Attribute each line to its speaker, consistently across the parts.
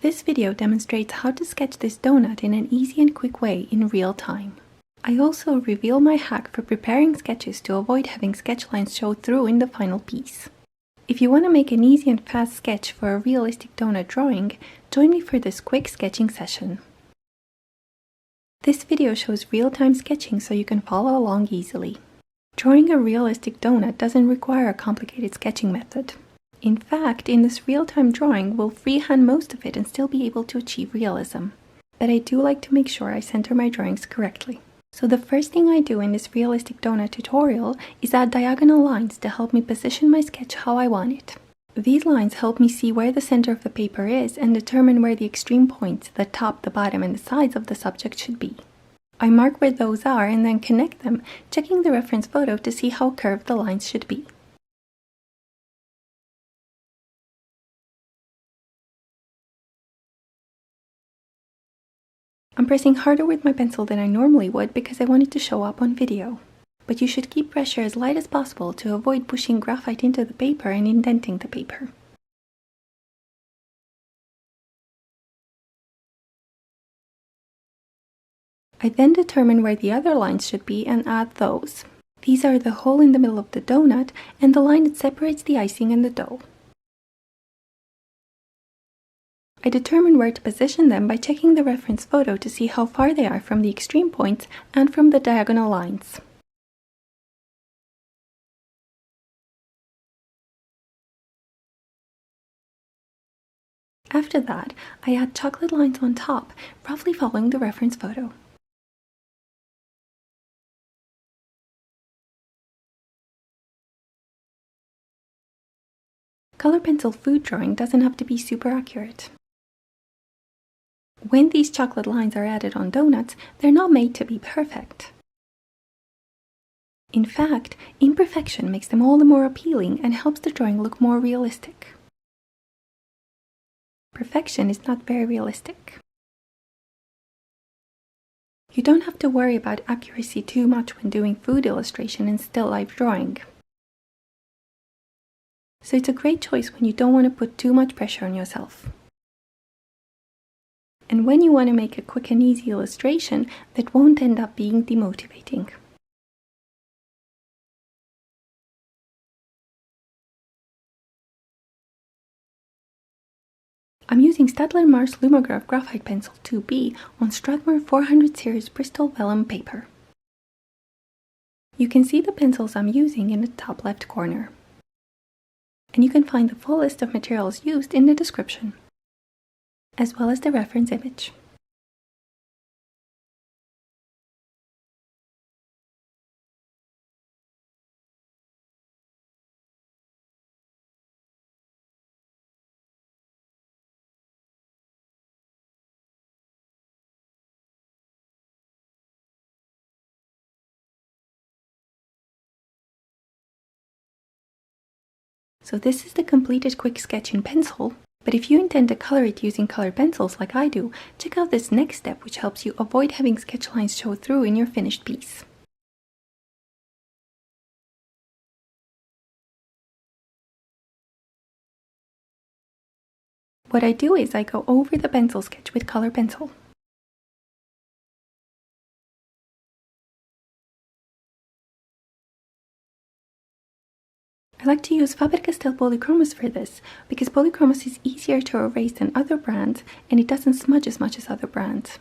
Speaker 1: This video demonstrates how to sketch this donut in an easy and quick way in real time. I also reveal my hack for preparing sketches to avoid having sketch lines show through in the final piece. If you want to make an easy and fast sketch for a realistic donut drawing, join me for this quick sketching session. This video shows real-time sketching so you can follow along easily. Drawing a realistic donut doesn't require a complicated sketching method. In fact, in this real-time drawing, we'll freehand most of it and still be able to achieve realism. But I do like to make sure I center my drawings correctly. So the first thing I do in this realistic donut tutorial is add diagonal lines to help me position my sketch how I want it. These lines help me see where the center of the paper is and determine where the extreme points, the top, the bottom, and the sides of the subject should be. I mark where those are and then connect them, checking the reference photo to see how curved the lines should be. I'm pressing harder with my pencil than I normally would because I want it to show up on video. But you should keep pressure as light as possible to avoid pushing graphite into the paper and indenting the paper. I then determine where the other lines should be and add those. These are the hole in the middle of the donut and the line that separates the icing and the dough. I determine where to position them by checking the reference photo to see how far they are from the extreme points and from the diagonal lines. After that, I add chocolate lines on top, roughly following the reference photo. Color pencil food drawing doesn't have to be super accurate. When these chocolate lines are added on donuts, they're not made to be perfect. In fact, imperfection makes them all the more appealing and helps the drawing look more realistic. Perfection is not very realistic. You don't have to worry about accuracy too much when doing food illustration and still life drawing. So it's a great choice when you don't want to put too much pressure on yourself. And when you want to make a quick and easy illustration that won't end up being demotivating. I'm using Staedtler Mars Lumograph Graphite Pencil 2B on Strathmore 400 series Bristol Vellum paper. You can see the pencils I'm using in the top left corner. And you can find the full list of materials used in the description, as well as the reference image. So this is the completed quick sketch in pencil, but if you intend to color it using colored pencils like I do, check out this next step which helps you avoid having sketch lines show through in your finished piece. What I do is I go over the pencil sketch with colored pencil. I like to use Faber Castell Polychromos for this, because Polychromos is easier to erase than other brands and it doesn't smudge as much as other brands.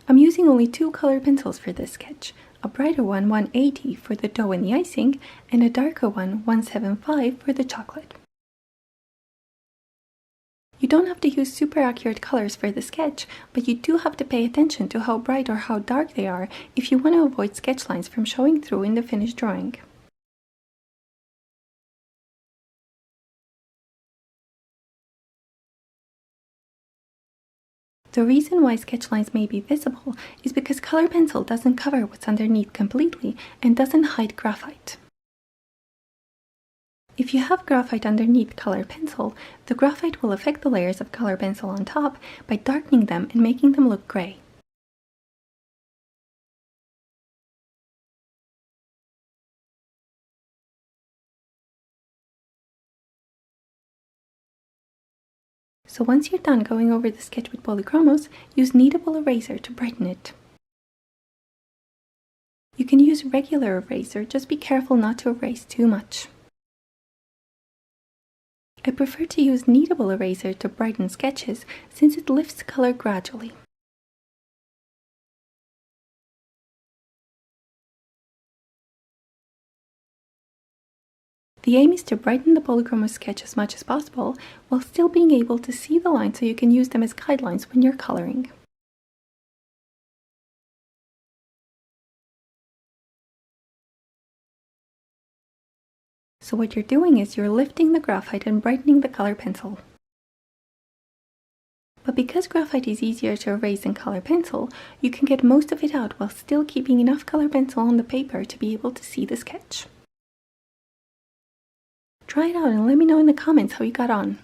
Speaker 1: I'm using only two colored pencils for this sketch, a brighter one 180 for the dough and the icing, and a darker one 175 for the chocolate. You don't have to use super accurate colors for the sketch, but you do have to pay attention to how bright or how dark they are if you want to avoid sketch lines from showing through in the finished drawing. The reason why sketch lines may be visible is because color pencil doesn't cover what's underneath completely and doesn't hide graphite. If you have graphite underneath colored pencil, the graphite will affect the layers of colored pencil on top by darkening them and making them look gray. So once you're done going over the sketch with Polychromos, use kneadable eraser to brighten it. You can use regular eraser, just be careful not to erase too much. I prefer to use kneadable eraser to brighten sketches since it lifts colour gradually. The aim is to brighten the Polychromos sketch as much as possible while still being able to see the lines so you can use them as guidelines when you're colouring. So what you're doing is you're lifting the graphite and brightening the colour pencil. But because graphite is easier to erase than colour pencil, you can get most of it out while still keeping enough colour pencil on the paper to be able to see the sketch. Try it out and let me know in the comments how you got on.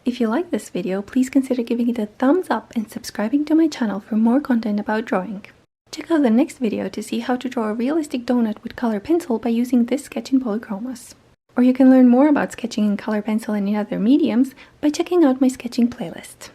Speaker 1: If you like this video, please consider giving it a thumbs up and subscribing to my channel for more content about drawing. Check out the next video to see how to draw a realistic donut with colour pencil by using this sketch in Polychromos. Or you can learn more about sketching in colour pencil and in other mediums by checking out my sketching playlist.